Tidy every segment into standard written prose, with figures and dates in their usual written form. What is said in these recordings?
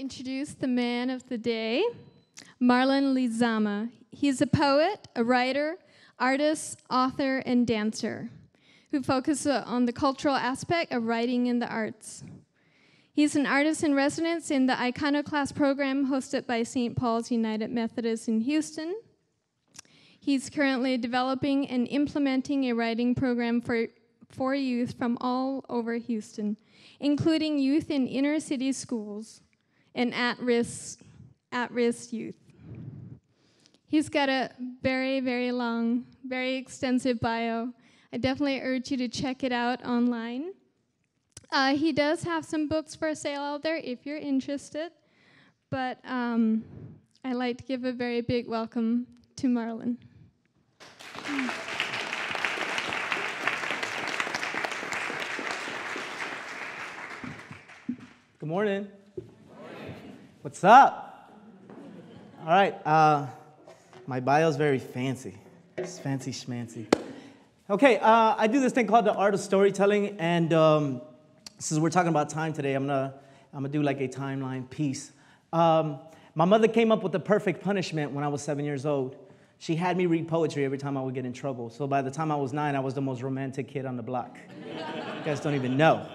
introduce the man of the day, Marlon Lizama. He's a poet, a writer, artist, author, and dancer who focuses on the cultural aspect of writing in the arts. He's an artist in residence in the Iconoclast program hosted by St. Paul's United Methodist in Houston. He's currently developing and implementing a writing program for youth from all over Houston, including youth in inner city schools and at-risk youth. He's got a very, very long, very extensive bio. I definitely urge you to check it out online. He does have some books for sale out there if you're interested, but I'd like to give a very big welcome to Marlon. Good morning. What's up? All right. My bio's very fancy. It's fancy schmancy. Okay, I do this thing called the art of storytelling, and since we're talking about time today, I'm gonna do like a timeline piece. My mother came up with the perfect punishment when I was 7 years old. She had me read poetry every time I would get in trouble. So by the time I was 9, I was the most romantic kid on the block. You guys don't even know.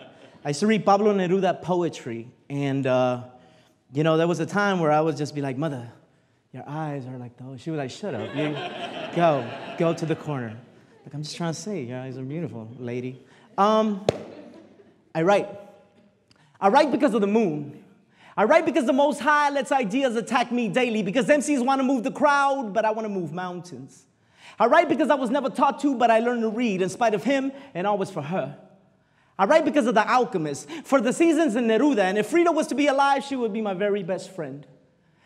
I used to read Pablo Neruda poetry, and there was a time where I would just be like, "Mother, your eyes are like those." She was like, "Shut up, you go to the corner." Like, I'm just trying to say, your eyes are beautiful, lady. I write because of the moon. I write because the Most High lets ideas attack me daily, because MCs want to move the crowd, but I want to move mountains. I write because I was never taught to, but I learned to read in spite of him and always for her. I write because of the Alchemist, for the seasons in Neruda, and if Frida was to be alive, she would be my very best friend.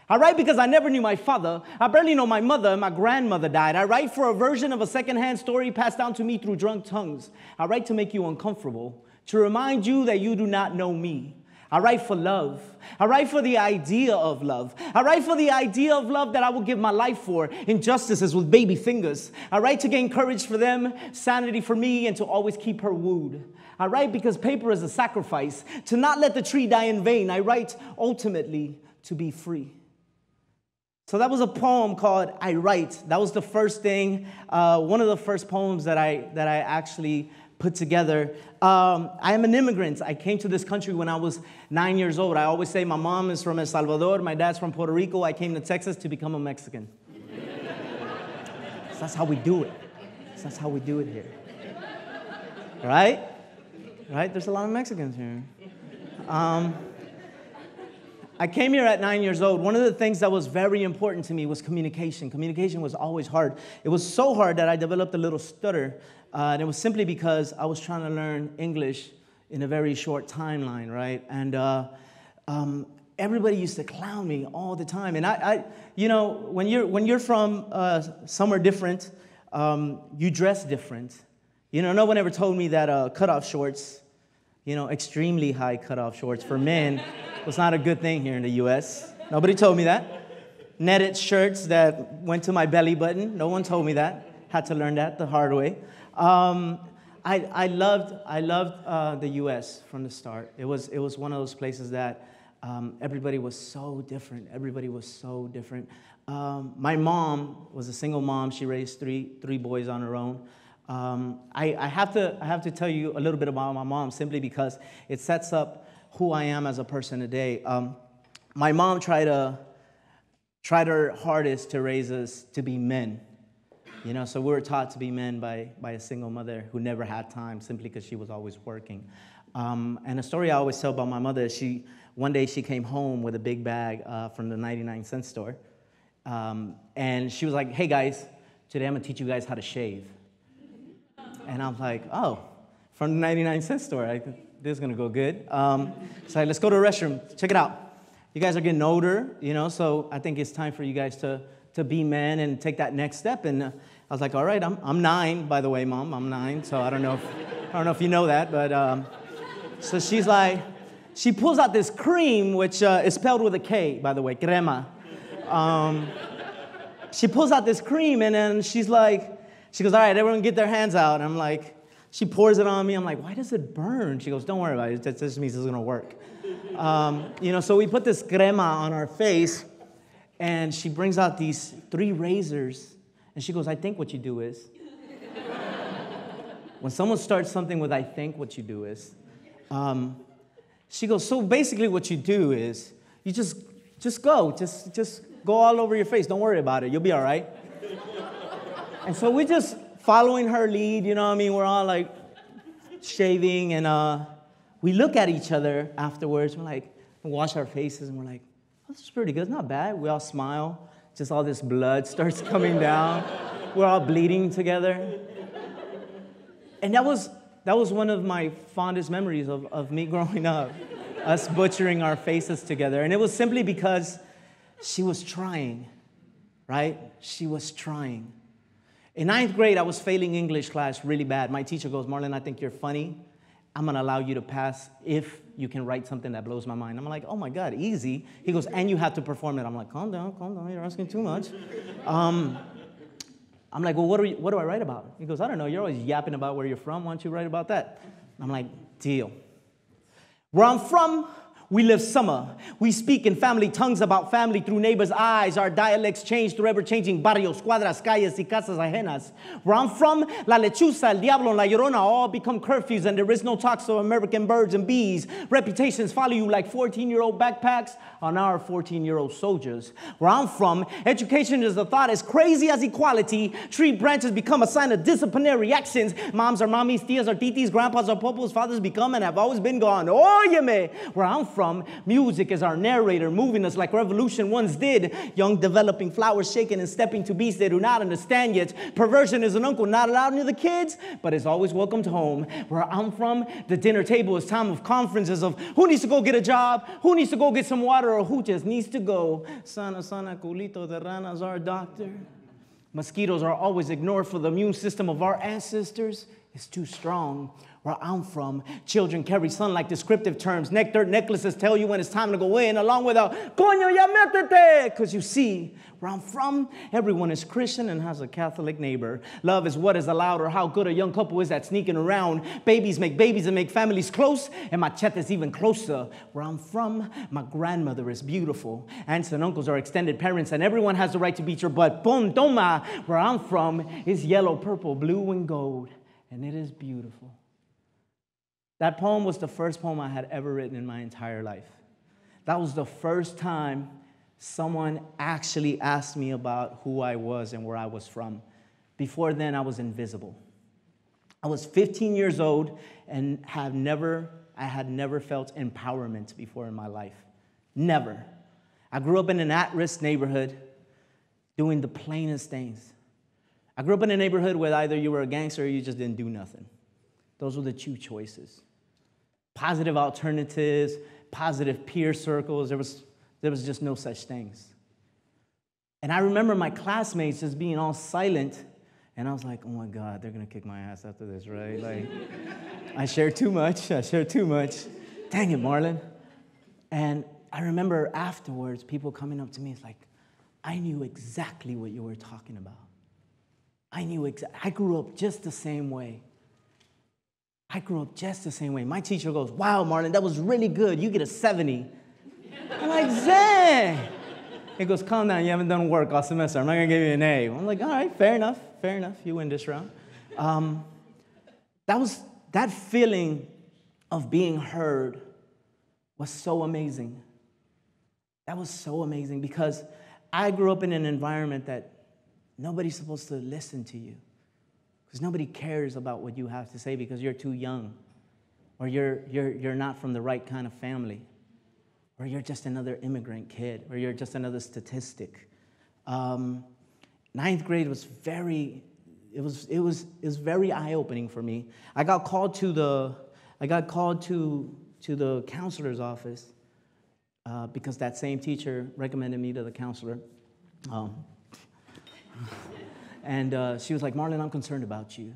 I write because I never knew my father. I barely know my mother, and my grandmother died. I write for a version of a secondhand story passed down to me through drunk tongues. I write to make you uncomfortable, to remind you that you do not know me. I write for love. I write for the idea of love. I write for the idea of love that I will give my life for. Injustices with baby fingers. I write to gain courage for them, sanity for me, and to always keep her wooed. I write because paper is a sacrifice, to not let the tree die in vain. I write ultimately to be free. So that was a poem called I Write. That was the first thing, one of the first poems that I actually put together. I am an immigrant. I came to this country when I was 9 years old. I always say my mom is from El Salvador, my dad's from Puerto Rico. I came to Texas to become a Mexican. So that's how we do it. That's how we do it here. Right? Right? There's a lot of Mexicans here. I came here at 9 years old. One of the things that was very important to me was communication. Communication was always hard. It was so hard that I developed a little stutter. And it was simply because I was trying to learn English in a very short timeline, right? And everybody used to clown me all the time. And when you're from somewhere different, you dress different. No one ever told me that cutoff shorts, extremely high cutoff shorts for men was not a good thing here in the U.S. Nobody told me that. Netted shirts that went to my belly button. No one told me that. Had to learn that the hard way. I loved the U.S. from the start. It was one of those places that everybody was so different. Everybody was so different. My mom was a single mom. She raised three boys on her own. I have to tell you a little bit about my mom simply because it sets up who I am as a person today. My mom tried her hardest to raise us to be men. So we were taught to be men by a single mother who never had time simply because she was always working. And a story I always tell about my mother is one day she came home with a big bag from the 99-cent store. And she was like, "Hey guys, today I'm gonna teach you guys how to shave." And I'm like, "Oh, from the 99-cent store, this is gonna go good." So let's go to the restroom, check it out. You guys are getting older, so I think it's time for you guys to be men and take that next step. And I was like, "All right, I'm 9, by the way, Mom. I'm 9, so I don't know if you know that, but so she's like, she pulls out this cream, which is spelled with a K, by the way, crema. She pulls out this cream, and then she goes, "All right, everyone get their hands out." And I'm like, she pours it on me. I'm like, "Why does it burn?" She goes, "Don't worry about it. That just means it's gonna work." So we put this crema on our face, and she brings out these 3 razors, and she goes, I think what you do is. When someone starts something with I think what you do is, she goes, so basically what you do is, you just go all over your face. Don't worry about it. You'll be all right. And so we're just following her lead, We're all like shaving, and we look at each other afterwards. We're like, we wash our faces, and we're like, oh, this is pretty good. It's not bad. We all smile. Just all this blood starts coming down. We're all bleeding together. And that was one of my fondest memories of me growing up, us butchering our faces together. And it was simply because she was trying, right? She was trying. In 9th grade, I was failing English class really bad. My teacher goes, Marlon, I think you're funny. I'm going to allow you to pass if you can write something that blows my mind. I'm like, oh, my God, easy. He goes, and you have to perform it. I'm like, calm down, you're asking too much. I'm like, well, what do I write about? He goes, I don't know. You're always yapping about where you're from. Why don't you write about that? I'm like, deal. Where I'm from, we live summer. We speak in family tongues about family through neighbors' eyes. Our dialects change through ever-changing barrios, cuadras, calles, y casas ajenas. Where I'm from, la lechuza, el diablo, and la llorona all become curfews, and there is no talks of American birds and bees. Reputations follow you like 14-year-old backpacks on our 14-year-old soldiers. Where I'm from, education is a thought as crazy as equality. Tree branches become a sign of disciplinary actions. Moms are mommies, tias are titis, grandpas are popos, fathers become and have always been gone. Óyeme! Where I'm from, music is our narrator, moving us like revolution once did. Young developing flowers shaking and stepping to beats they do not understand yet. Perversion is an uncle not allowed near the kids, but is always welcomed home. Where I'm from, the dinner table is time of conferences of who needs to go get a job, who needs to go get some water, or who just needs to go. Sana, culito de rana's our doctor. Mosquitoes are always ignored, for the immune system of our ancestors is too strong. Where I'm from, children carry sun-like descriptive terms. Necklaces tell you when it's time to go in, along with a coño ya métete. Because you see, where I'm from, everyone is Christian and has a Catholic neighbor. Love is what is allowed, or how good a young couple is at sneaking around. Babies and make families close, and machete is even closer. Where I'm from, my grandmother is beautiful. Aunts and uncles are extended parents, and everyone has the right to beat your butt. Pon toma. Where I'm from is yellow, purple, blue, and gold, and it is beautiful. That poem was the first poem I had ever written in my entire life. That was the first time someone actually asked me about who I was and where I was from. Before then, I was invisible. I was 15 years old and I had never felt empowerment before in my life. Never. I grew up in an at-risk neighborhood doing the plainest things. I grew up in a neighborhood where either you were a gangster or you just didn't do nothing. Those were the 2 choices. Positive alternatives, positive peer circles. There was just no such things. And I remember my classmates just being all silent, and I was like, oh my God, they're going to kick my ass after this, right? Like, I shared too much. Dang it, Marlon. And I remember afterwards, people coming up to me, it's like, I knew exactly what you were talking about. I grew up just the same way. My teacher goes, wow, Marlon, that was really good. You get a 70. I'm like, Zang. He goes, calm down. You haven't done work all semester. I'm not going to give you an A. I'm like, all right, fair enough. You win this round. That feeling of being heard was so amazing. That was so amazing because I grew up in an environment that nobody's supposed to listen to you. Because nobody cares about what you have to say because you're too young, or you're not from the right kind of family, or you're just another immigrant kid, or you're just another statistic. 9th grade was very eye-opening for me. I got called to the counselor's office because that same teacher recommended me to the counselor. And she was like, Marlon, I'm concerned about you.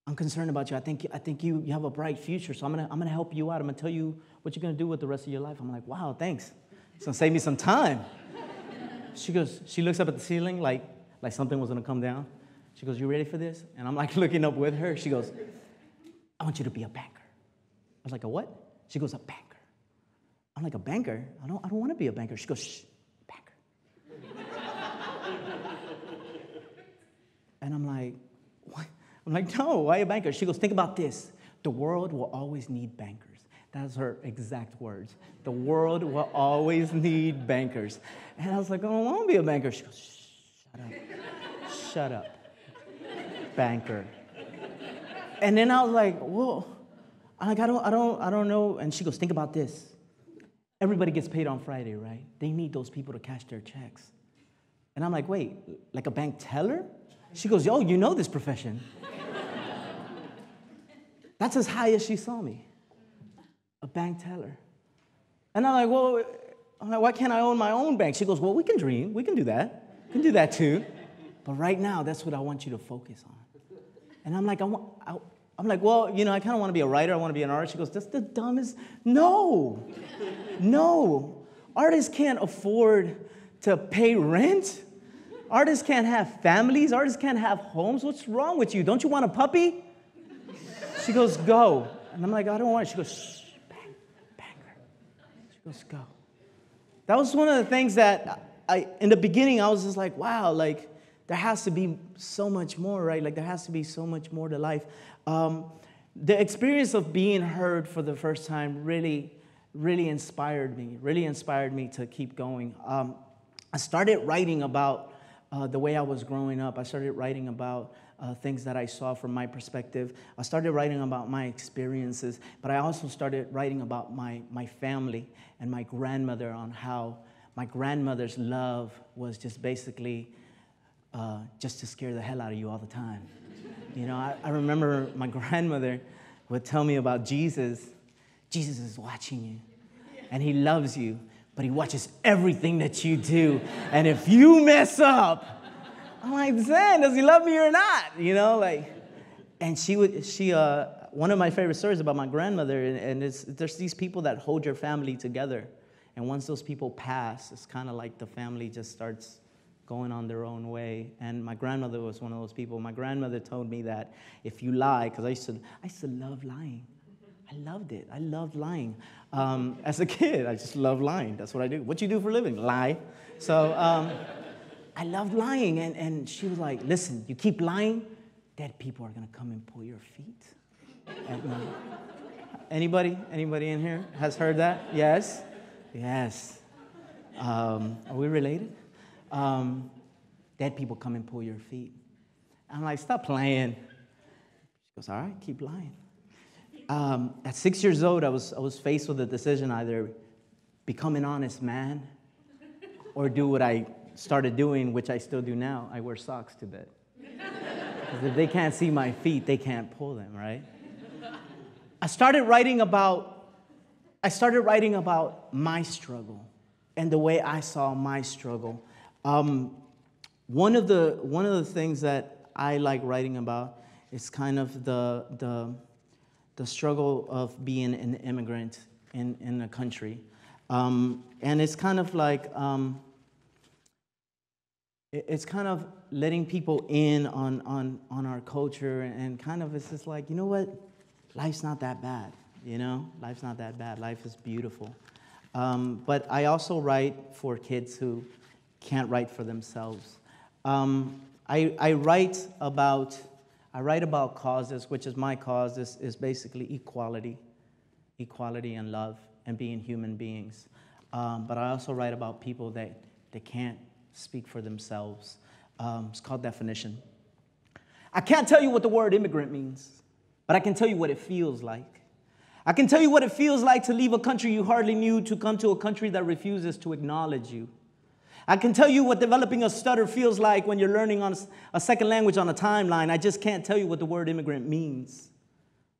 I think you have a bright future, so I'm gonna help you out. I'm gonna tell you what you're gonna do with the rest of your life. I'm like, wow, thanks. It's gonna save me some time. She looks up at the ceiling like something was gonna come down. She goes, you ready for this? And I'm like looking up with her. She goes, I want you to be a banker. I was like, a what? She goes, a banker. I'm like, a banker? I don't want to be a banker. She goes, shh, banker. And I'm like, what? I'm like, no, why a banker? She goes, think about this. The world will always need bankers. That's her exact words. The world will always need bankers. And I was like, I don't want to be a banker. She goes, shh, shut up. Shut up. Banker. And then I was like, whoa. I'm like, I don't know. And she goes, think about this. Everybody gets paid on Friday, right? They need those people to cash their checks. And I'm like, wait, like a bank teller? She goes, yo, you know this profession. That's as high as she saw me. A bank teller. And I'm like, well, why can't I own my own bank? She goes, well, we can dream. We can do that. We can do that too. But right now, that's what I want you to focus on. And I'm like, I'm like, well, you know, I kind of want to be a writer. I want to be an artist. She goes, that's the dumbest. No. No. Artists can't afford to pay rent. Artists can't have families. Artists can't have homes. What's wrong with you? Don't you want a puppy? She goes, go. And I'm like, I don't want it. She goes, shh, banker. She goes, go. That was one of the things that in the beginning, I was just like, wow, like, there has to be so much more, right? Like, there has to be so much more to life. The experience of being heard for the first time really inspired me to keep going. I started writing about the way I was growing up. I started writing about things that I saw from my perspective. I started writing about my experiences, but I also started writing about my family and my grandmother, on how my grandmother's love was just basically just to scare the hell out of you all the time. You know, I remember my grandmother would tell me about Jesus. Jesus is watching you, and he loves you, but he watches everything that you do. And if you mess up, I'm like, Zen, does he love me or not? You know, like, and one of my favorite stories about my grandmother, and there's these people that hold your family together. And once those people pass, it's kind of like the family just starts going on their own way. And my grandmother was one of those people. My grandmother told me that if you lie, because I used to love lying. I loved it. I loved lying. As a kid, I just loved lying. That's what I do. What you do for a living? Lie. So I loved lying. And she was like, listen, you keep lying, dead people are going to come and pull your feet. And, anybody in here has heard that? Yes? Yes. Are we related? Dead people come and pull your feet. I'm like, stop playing. She goes, all right, keep lying. At 6 years old, I was faced with a decision: either become an honest man or do what I started doing, which I still do now. I wear socks to bed. Because if they can't see my feet, they can't pull them, right? I started writing about my struggle and the way I saw my struggle. One of the things that I like writing about is kind of the struggle of being an immigrant in a country, and it's kind of like it's kind of letting people in on our culture, and kind of it's just like, you know what, life's not that bad. You know, life's not that bad. Life is beautiful. But I also write for kids who can't write for themselves. I write about causes, which is my cause, is basically equality and love and being human beings. But I also write about people that can't speak for themselves. It's called definition. I can't tell you what the word immigrant means, but I can tell you what it feels like. I can tell you what it feels like to leave a country you hardly knew to come to a country that refuses to acknowledge you. I can tell you what developing a stutter feels like when you're learning on a second language on a timeline. I just can't tell you what the word immigrant means.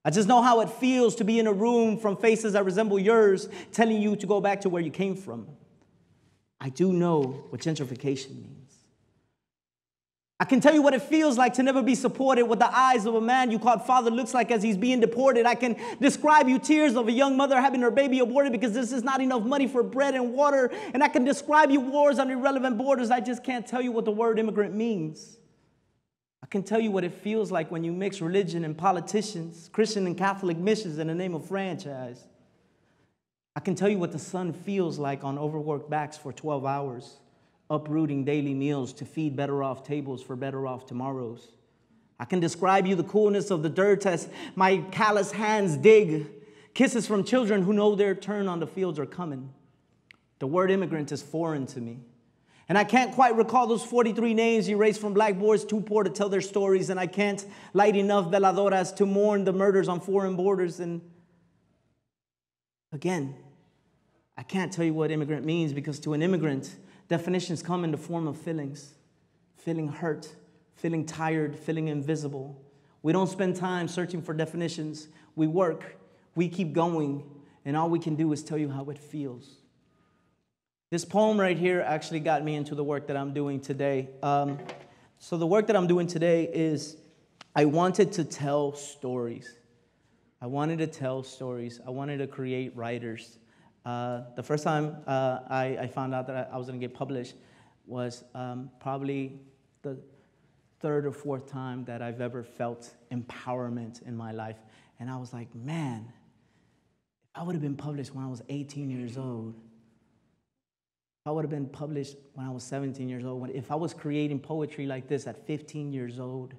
I just know how it feels to be in a room from faces that resemble yours, telling you to go back to where you came from. I do know what gentrification means. I can tell you what it feels like to never be supported, what the eyes of a man you called father looks like as he's being deported. I can describe you tears of a young mother having her baby aborted because this is not enough money for bread and water. And I can describe you wars on irrelevant borders. I just can't tell you what the word immigrant means. I can tell you what it feels like when you mix religion and politicians, Christian and Catholic missions in the name of franchise. I I can tell you what the sun feels like on overworked backs for 12 hours, uprooting daily meals to feed better off tables for better off tomorrows. I can describe you the coolness of the dirt as my callous hands dig, kisses from children who know their turn on the fields are coming. The word immigrant is foreign to me. And I can't quite recall those 43 names erased from blackboards too poor to tell their stories, and I can't light enough veladoras to mourn the murders on foreign borders. And again, I can't tell you what immigrant means, because to an immigrant, definitions come in the form of feelings. Feeling hurt, feeling tired, feeling invisible. We don't spend time searching for definitions. We work, we keep going, and all we can do is tell you how it feels. This poem right here actually got me into the work that I'm doing today. So the work that I'm doing today is I wanted to tell stories. I wanted to tell stories. I wanted to create writers. The first time I found out that I was going to get published was probably the third or fourth time that I've ever felt empowerment in my life. And I was like, man, if I would have been published when I was 18 years old, if I would have been published when I was 17 years old, if I was creating poetry like this at 15 years old,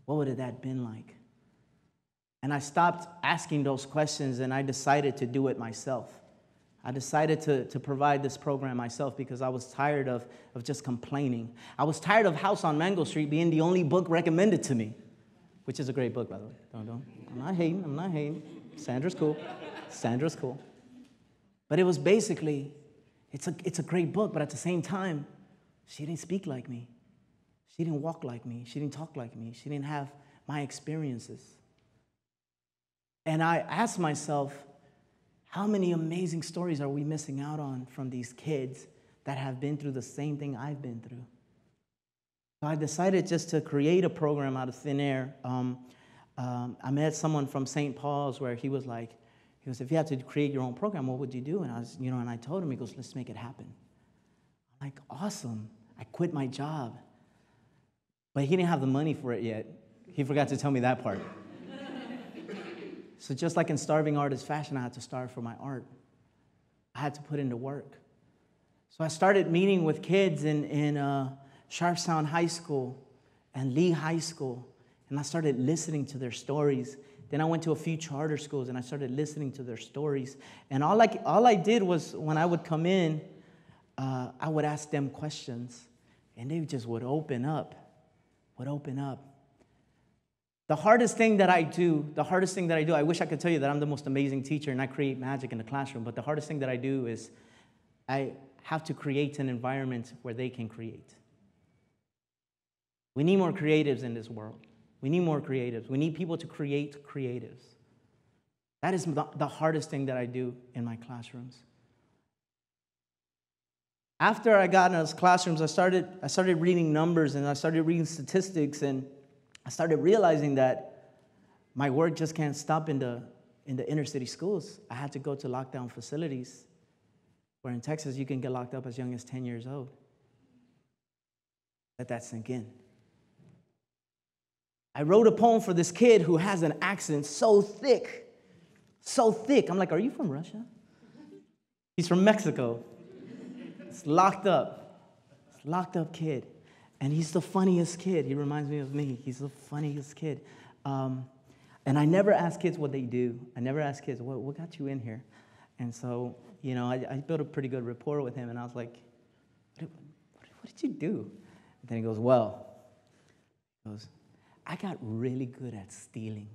what would have that been like? And I stopped asking those questions, and I decided to do it myself. I decided to provide this program myself because I was tired of just complaining. I was tired of House on Mango Street being the only book recommended to me, which is a great book, by the way. Don't. I'm not hating. Sandra's cool. But it was basically, it's a great book, but at the same time, she didn't speak like me. She didn't walk like me. She didn't talk like me. She didn't have my experiences. And I asked myself, how many amazing stories are we missing out on from these kids that have been through the same thing I've been through? So I decided just to create a program out of thin air. I met someone from St. Paul's where he was, if you had to create your own program, what would you do? And I told him, he goes, let's make it happen. I'm like, awesome. I quit my job. But he didn't have the money for it yet. He forgot to tell me that part. So just like in starving artist fashion, I had to starve for my art. I had to put into work. So I started meeting with kids in Sharpstown High School and Lee High School, and I started listening to their stories. Then I went to a few charter schools, and I started listening to their stories. And all I did was, when I would come in, I would ask them questions, and they just would open up. The hardest thing that I do, I wish I could tell you that I'm the most amazing teacher and I create magic in the classroom, but the hardest thing that I do is I have to create an environment where they can create. We need more creatives in this world. We need more creatives. We need people to create creatives. That is the hardest thing that I do in my classrooms. After I got in those classrooms, I started reading numbers, and I started reading statistics, and I started realizing that my work just can't stop in the inner city schools. I had to go to lockdown facilities, where in Texas you can get locked up as young as 10 years old. Let that sink in. I wrote a poem for this kid who has an accent so thick. I'm like, are you from Russia? He's from Mexico. It's locked up kid. And he's the funniest kid. He reminds me of me. He's the funniest kid. And I never ask kids what they do. I never ask kids, what got you in here? And so, I built a pretty good rapport with him. And I was like, what did you do? And then he goes, I got really good at stealing.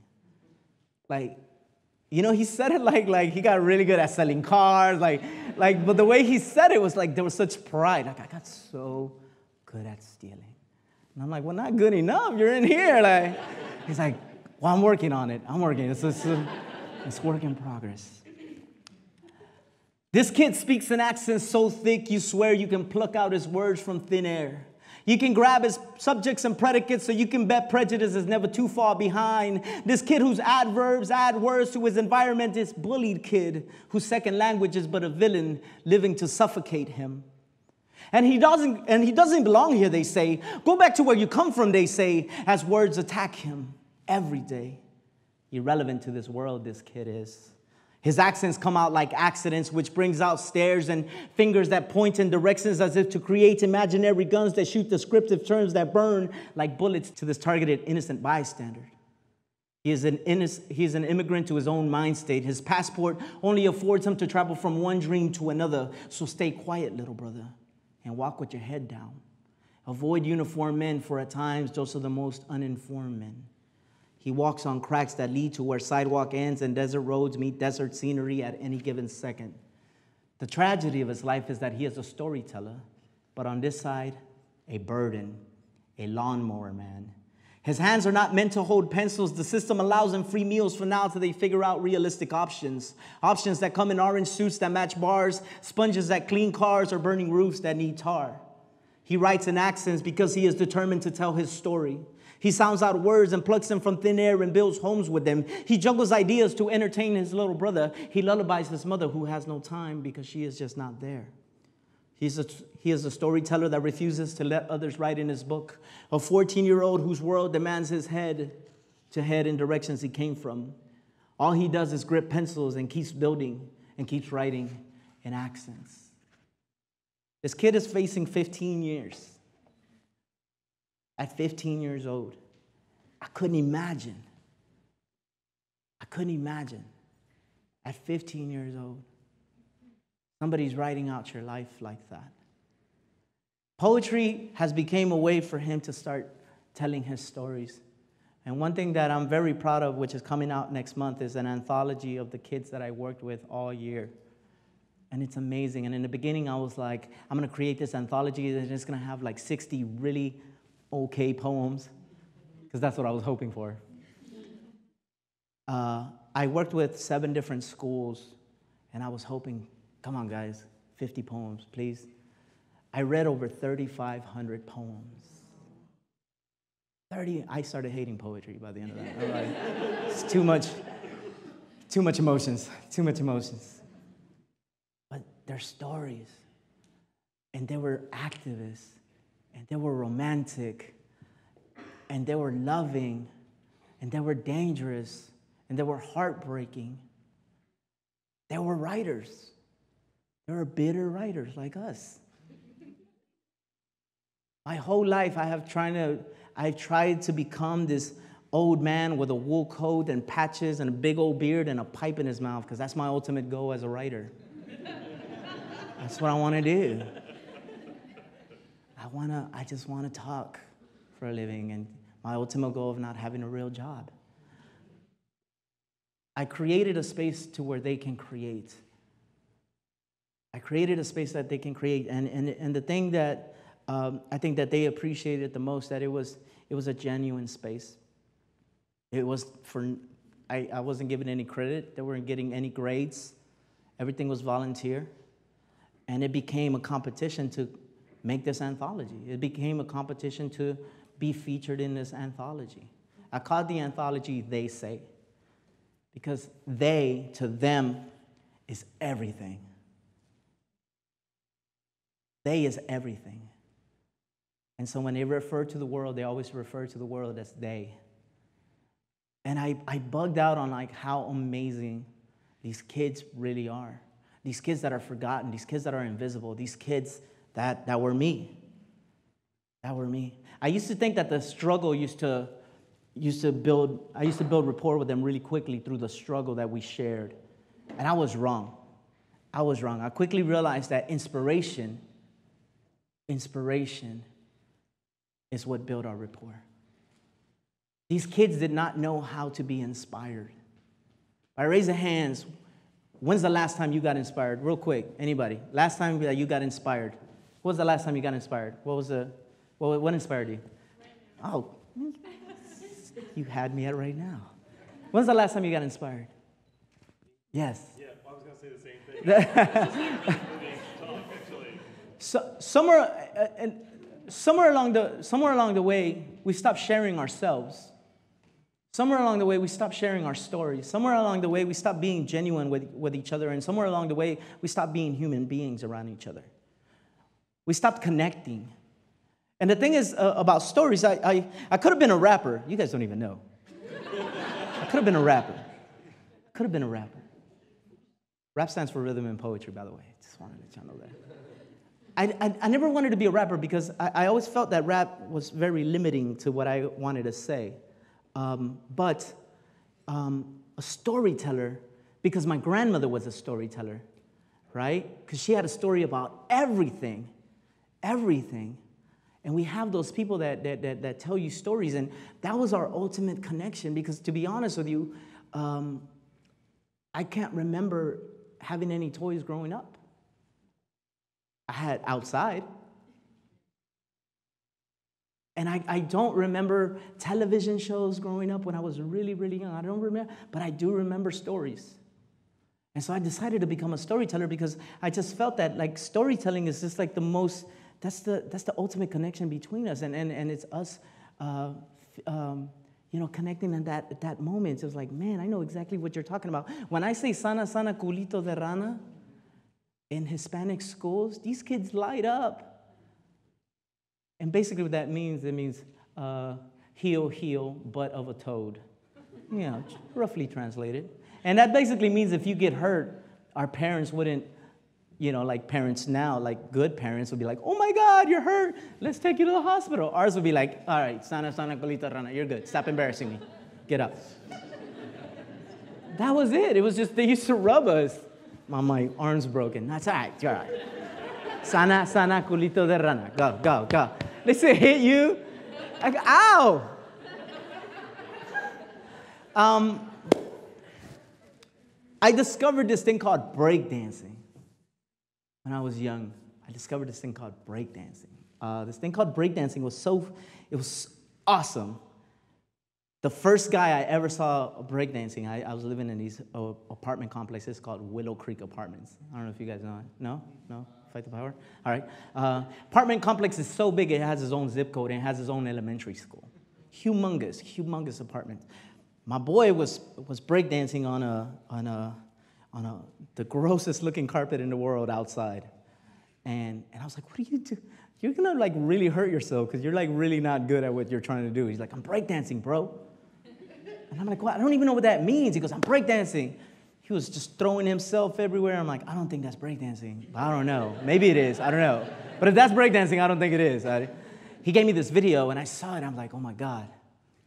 He said it like he got really good at selling cars. But the way he said it was like there was such pride. Like, I got so good at stealing. And I'm like, well, not good enough. You're in here. He's like, well, I'm working on it. It's work in progress. This kid speaks an accent so thick you swear you can pluck out his words from thin air. You can grab his subjects and predicates so you can bet prejudice is never too far behind. This kid whose adverbs add words to his environment is bullied kid whose second language is but a villain living to suffocate him. And he doesn't belong here, they say. Go back to where you come from, they say, as words attack him every day. Irrelevant to this world, this kid is. His accents come out like accidents, which brings out stares and fingers that point in directions as if to create imaginary guns that shoot descriptive terms that burn like bullets to this targeted innocent bystander. He is an immigrant to his own mind state. His passport only affords him to travel from one dream to another. So stay quiet, little brother, and walk with your head down. Avoid uniformed men, for at times those are the most uninformed men. He walks on cracks that lead to where sidewalk ends and desert roads meet desert scenery at any given second. The tragedy of his life is that he is a storyteller, but on this side, a burden, a lawnmower man. His hands are not meant to hold pencils. The system allows him free meals for now till they figure out realistic options. Options that come in orange suits that match bars, sponges that clean cars, or burning roofs that need tar. He writes in accents because he is determined to tell his story. He sounds out words and plucks them from thin air and builds homes with them. He juggles ideas to entertain his little brother. He lullabies his mother who has no time because she is just not there. He is a storyteller that refuses to let others write in his book. A 14-year-old whose world demands his head to head in directions he came from. All he does is grip pencils and keeps building and keeps writing in accents. This kid is facing 15 years. At 15 years old, I couldn't imagine. At 15 years old, somebody's writing out your life like that. Poetry has become a way for him to start telling his stories. And one thing that I'm very proud of, which is coming out next month, is an anthology of the kids that I worked with all year. And it's amazing. And in the beginning, I was like, I'm going to create this anthology and it's going to have like 60 really okay poems, because that's what I was hoping for. I worked with 7 different schools, and I was hoping, come on, guys, 50 poems, please. I read over 3,500 poems. I started hating poetry by the end of that. I'm like, it's too much emotions. But they're stories, and they were activists, and they were romantic, and they were loving, and they were dangerous, and they were heartbreaking. They were writers. They were bitter writers like us. My whole life I've tried to become this old man with a wool coat and patches and a big old beard and a pipe in his mouth, because that's my ultimate goal as a writer. That's what I want to do. I just want to talk for a living, and my ultimate goal of not having a real job. I created a space to where they can create. I created a space that they can create, and the thing that I think that they appreciated the most, that it was a genuine space. It was I wasn't given any credit. They weren't getting any grades. Everything was volunteer, and it became a competition to make this anthology. It became a competition to be featured in this anthology. I called the anthology They Say, because they, to them, is everything. They is everything. And so when they refer to the world, they always refer to the world as they. And I bugged out on like how amazing these kids really are. These kids that are forgotten, these kids that are invisible, these kids that were me. That were me. I used to think that the struggle I used to build rapport with them really quickly through the struggle that we shared. And I was wrong. I quickly realized that inspiration is what built our rapport. These kids did not know how to be inspired. By raise of hands, when's the last time you got inspired? Real quick, anybody. Last time that you got inspired. What was the last time you got inspired? What inspired you? Oh, you had me at right now. When's the last time you got inspired? Yes. Yeah, I was going to say the same thing. So, somewhere along the way, we stopped sharing ourselves. Somewhere along the way, we stopped sharing our stories. Somewhere along the way, we stopped being genuine with each other. And somewhere along the way, we stopped being human beings around each other. We stopped connecting. And the thing is about stories, I could have been a rapper. You guys don't even know. I could have been a rapper. Rap stands for rhythm and poetry, by the way. Just wanted to let y'all know that. I never wanted to be a rapper because I always felt that rap was very limiting to what I wanted to say. But a storyteller, because my grandmother was a storyteller, right? Because she had a story about everything. And we have those people that tell you stories, and that was our ultimate connection, because to be honest with you, I can't remember having any toys growing up. I had outside. And I don't remember television shows growing up when I was really, really young. I don't remember, but I do remember stories. And so I decided to become a storyteller because I just felt that like storytelling is just like the most, that's the ultimate connection between us. And it's us, connecting in that moment. It was like, man, I know exactly what you're talking about. When I say sana, sana, culito de rana, in Hispanic schools, these kids light up. And basically what that means, it means heel, butt of a toad. Roughly translated. And that basically means if you get hurt, our parents wouldn't, like parents now, like good parents would be like, oh my God, you're hurt. Let's take you to the hospital. Ours would be like, all right, sana, colita, rana, you're good. Stop embarrassing me. Get up. That was it. It was just, they used to rub us. My arm's broken. That's all right. You're all right. Sana, culito de rana. Go. Listen, hit you. Like, ow. I discovered this thing called breakdancing. When I was young, I discovered this thing called breakdancing. This thing called breakdancing was awesome. The first guy I ever saw breakdancing, I was living in these apartment complexes called Willow Creek Apartments. I don't know if you guys know it. No? Fight the power? All right. Apartment complex is so big, it has its own zip code and it has its own elementary school. Humongous apartment. My boy was breakdancing on the grossest looking carpet in the world outside. And I was like, what are you doing? You're going to like really hurt yourself because you're like really not good at what you're trying to do. He's like, I'm breakdancing, bro. And I'm like, well, I don't even know what that means. He goes, I'm breakdancing. He was just throwing himself everywhere. I'm like, I don't think that's breakdancing. I don't know. Maybe it is. I don't know. But if that's breakdancing, I don't think it is. He gave me this video, and I saw it. I'm like, oh, my God.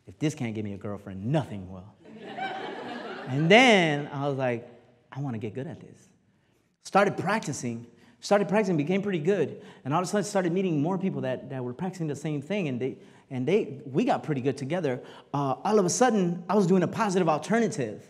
If this can't give me a girlfriend, nothing will. And then I was like, I want to get good at this. Started practicing, became pretty good. And all of a sudden started meeting more people that were practicing the same thing. And we got pretty good together. All of a sudden, I was doing a positive alternative.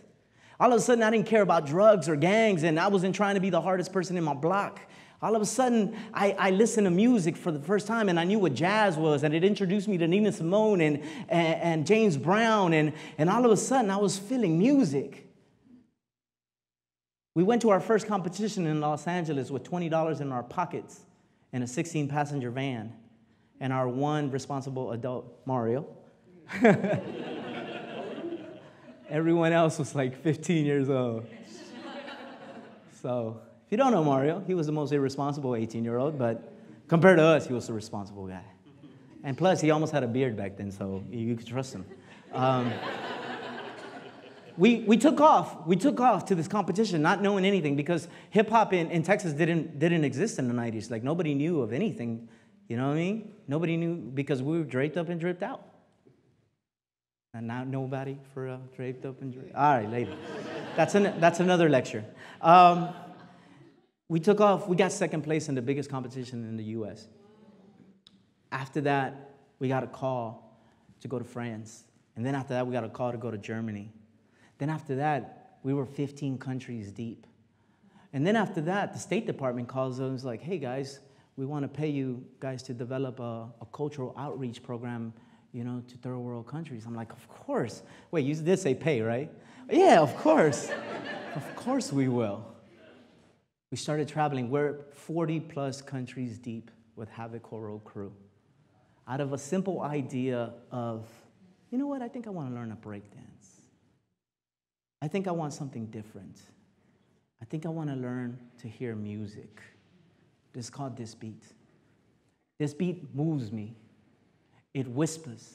All of a sudden, I didn't care about drugs or gangs, and I wasn't trying to be the hardest person in my block. All of a sudden, I listened to music for the first time, and I knew what jazz was, and it introduced me to Nina Simone and James Brown, and all of a sudden, I was feeling music. We went to our first competition in Los Angeles with $20 in our pockets in a 16-passenger van, and our one responsible adult, Mario. Everyone else was like 15 years old. So, if you don't know Mario, he was the most irresponsible 18-year-old, but compared to us, he was a responsible guy. And plus, he almost had a beard back then, so you could trust him. We took off to this competition, not knowing anything, because hip-hop in Texas didn't exist in the 90s. Like, nobody knew of anything, you know what I mean? Nobody knew, because we were draped up and dripped out. And now nobody for draped up and draped. All right, later. That's another lecture. We took off. We got second place in the biggest competition in the U.S. After that, we got a call to go to France. And then after that, we got a call to go to Germany. Then after that, we were 15 countries deep. And then after that, the State Department calls us and was like, hey, guys, we want to pay you guys to develop a cultural outreach program, to third world countries. I'm like, of course. Wait, you did say pay, right? Yeah, of course. Of course we will. We started traveling. We're 40-plus countries deep with Havoc Choral Crew. Out of a simple idea of, you know what, I think I want to learn a breakdance. I think I want something different. I think I want to learn to hear music. It's called This Beat. This beat moves me. It whispers.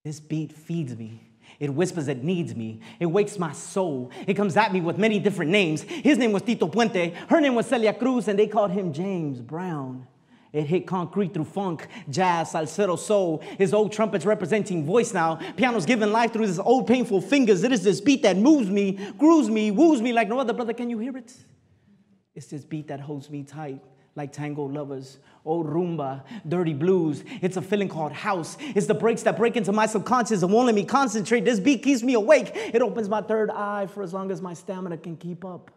This beat feeds me. It whispers it needs me. It wakes my soul. It comes at me with many different names. His name was Tito Puente. Her name was Celia Cruz, and they called him James Brown. It hit concrete through funk, jazz, salsero, soul. His old trumpets representing voice now. Piano's giving life through his old painful fingers. It is this beat that moves me, grooves me, woos me like no other. Brother, can you hear it? It's this beat that holds me tight like tango lovers. Old rumba, dirty blues. It's a feeling called house. It's the breaks that break into my subconscious and won't let me concentrate. This beat keeps me awake. It opens my third eye for as long as my stamina can keep up.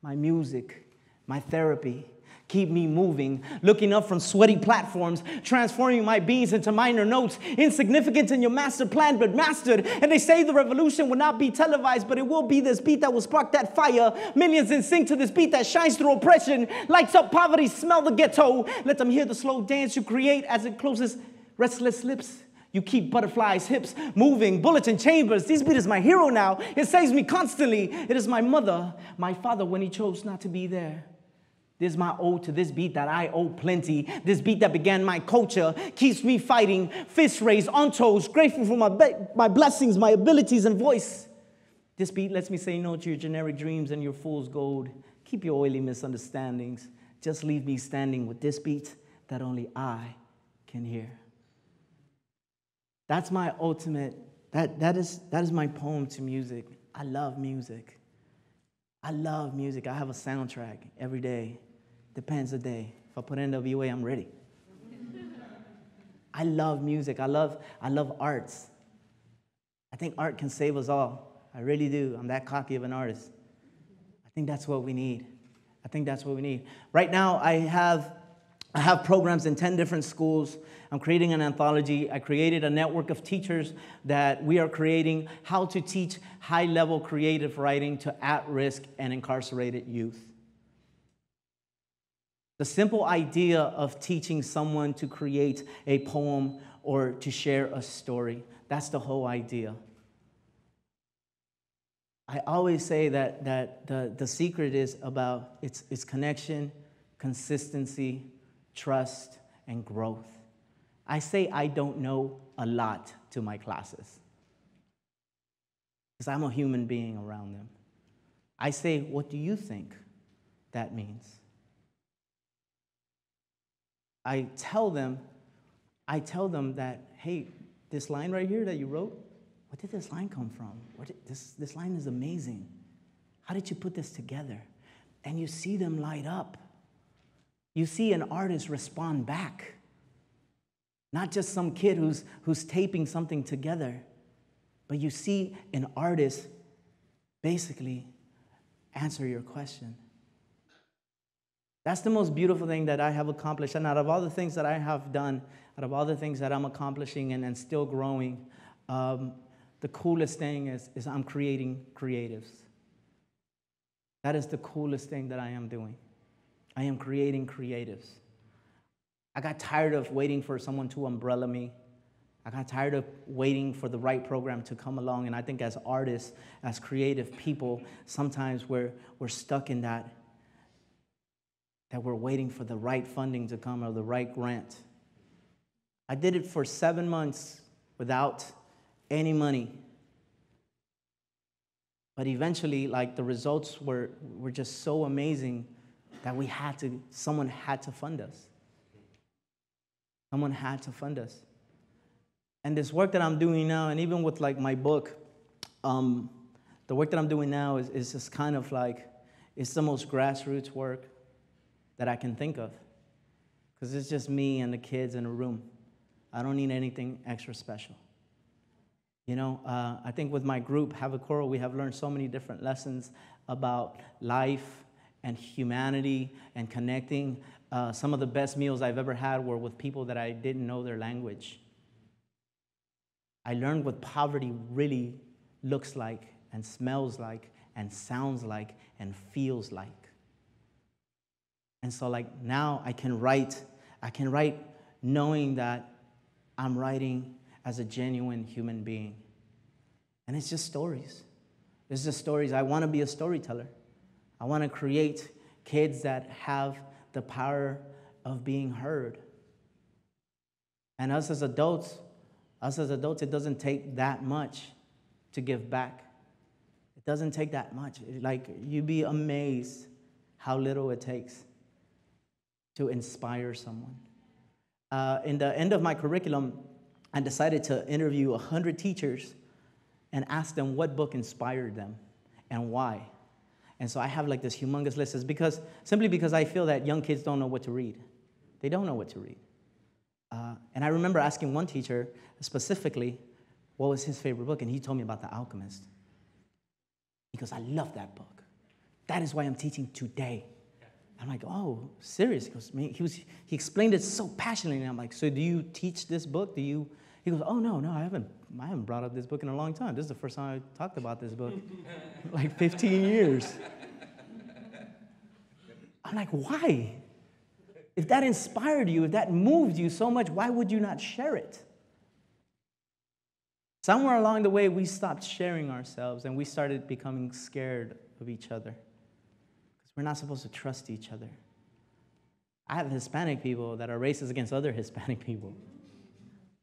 My music, my therapy, keep me moving, looking up from sweaty platforms, transforming my beings into minor notes, insignificant in your master plan, but mastered. And they say the revolution will not be televised, but it will be this beat that will spark that fire. Millions in sync to this beat that shines through oppression, lights up poverty, smell the ghetto. Let them hear the slow dance you create as it closes restless lips. You keep butterflies' hips moving, bullets in chambers. This beat is my hero now. It saves me constantly. It is my mother, my father when he chose not to be there. This is my ode to this beat that I owe plenty. This beat that began my culture, keeps me fighting, fists raised on toes, grateful for my blessings, my abilities and voice. This beat lets me say no to your generic dreams and your fool's gold. Keep your oily misunderstandings. Just leave me standing with this beat that only I can hear. That's my ultimate, that is my poem to music. I love music. I love music. I have a soundtrack every day. Depends the day. If I put NWA, I'm ready. I love music. I love arts. I think art can save us all. I really do. I'm that cocky of an artist. I think that's what we need. I think that's what we need. Right now, I have programs in 10 different schools. I'm creating an anthology. I created a network of teachers that we are creating how to teach high-level creative writing to at-risk and incarcerated youth. The simple idea of teaching someone to create a poem or to share a story, that's the whole idea. I always say that the secret is about its connection, consistency, trust, and growth. I say I don't know a lot to my classes because I'm a human being around them. I say, what do you think that means? I tell them that, hey, this line right here that you wrote, where did this line come from? This line is amazing. How did you put this together? And you see them light up. You see an artist respond back. Not just some kid who's taping something together, but you see an artist basically answer your question. That's the most beautiful thing that I have accomplished. And out of all the things that I have done, out of all the things that I'm accomplishing and still growing, the coolest thing is I'm creating creatives. That is the coolest thing that I am doing. I am creating creatives. I got tired of waiting for someone to umbrella me. I got tired of waiting for the right program to come along. And I think as artists, as creative people, sometimes we're stuck in that we're waiting for the right funding to come or the right grant. I did it for 7 months without any money. But eventually, like, the results were just so amazing that someone had to fund us. Someone had to fund us. And this work that I'm doing now, and even with like my book, the work that I'm doing now is just kind of like, it's the most grassroots work that I can think of. Because it's just me and the kids in a room. I don't need anything extra special. You know, I think with my group, Have a Choral, we have learned so many different lessons about life and humanity and connecting. Some of the best meals I've ever had were with people that I didn't know their language. I learned what poverty really looks like and smells like and sounds like and feels like. And so like now I can write knowing that I'm writing as a genuine human being. And it's just stories. It's just stories. I want to be a storyteller. I want to create kids that have the power of being heard. And us as adults, it doesn't take that much to give back. It doesn't take that much. Like, you'd be amazed how little it takes to inspire someone. In the end of my curriculum, I decided to interview 100 teachers and ask them what book inspired them and why. And so I have like this humongous list. It's simply because I feel that young kids don't know what to read. They don't know what to read. And I remember asking one teacher specifically what was his favorite book, and he told me about The Alchemist. He goes, I love that book. That is why I'm teaching today. I'm like, oh, serious? He goes, man, he explained it so passionately, and I'm like, so do you teach this book? He goes, oh, no, I haven't brought up this book in a long time. This is the first time I talked about this book. Like 15 years. I'm like, why? If that inspired you, if that moved you so much, why would you not share it? Somewhere along the way, we stopped sharing ourselves, and we started becoming scared of each other. Because we're not supposed to trust each other. I have Hispanic people that are racist against other Hispanic people.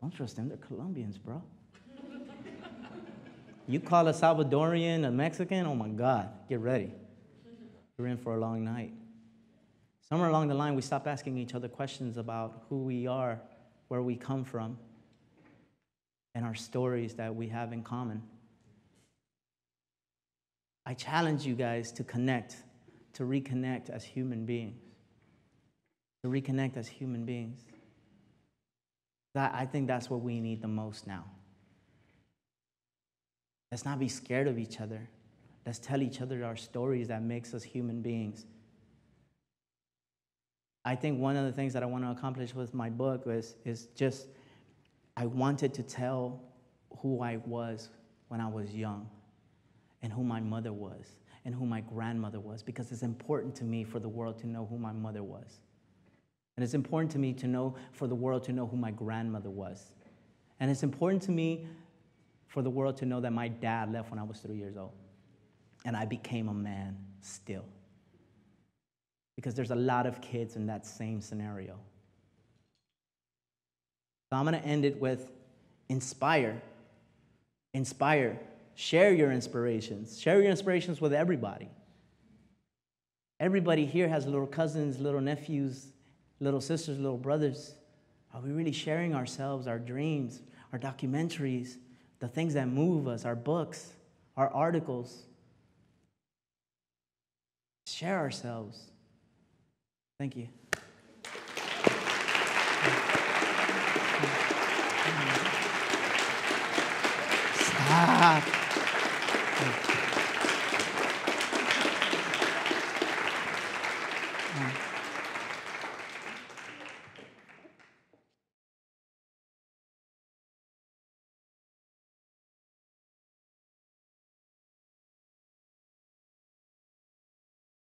Don't trust them. They're Colombians, bro. You call a Salvadorian a Mexican, oh my God, get ready. You're in for a long night. Somewhere along the line, we stopped asking each other questions about who we are, where we come from, and our stories that we have in common. I challenge you guys to connect, to reconnect as human beings. To reconnect as human beings. I think that's what we need the most now. Let's not be scared of each other. Let's tell each other our stories that makes us human beings. I think one of the things that I want to accomplish with my book is just, I wanted to tell who I was when I was young, and who my mother was, and who my grandmother was, because it's important to me for the world to know who my mother was. And it's important to me for the world to know who my grandmother was. And it's important to me for the world to know that my dad left when I was 3 years old. And I became a man still. Because there's a lot of kids in that same scenario. So I'm going to end it with inspire. Inspire. Share your inspirations. Share your inspirations with everybody. Everybody here has little cousins, little nephews, little sisters, little brothers. Are we really sharing ourselves, our dreams, our documentaries, the things that move us, our books, our articles? Share ourselves. Thank you.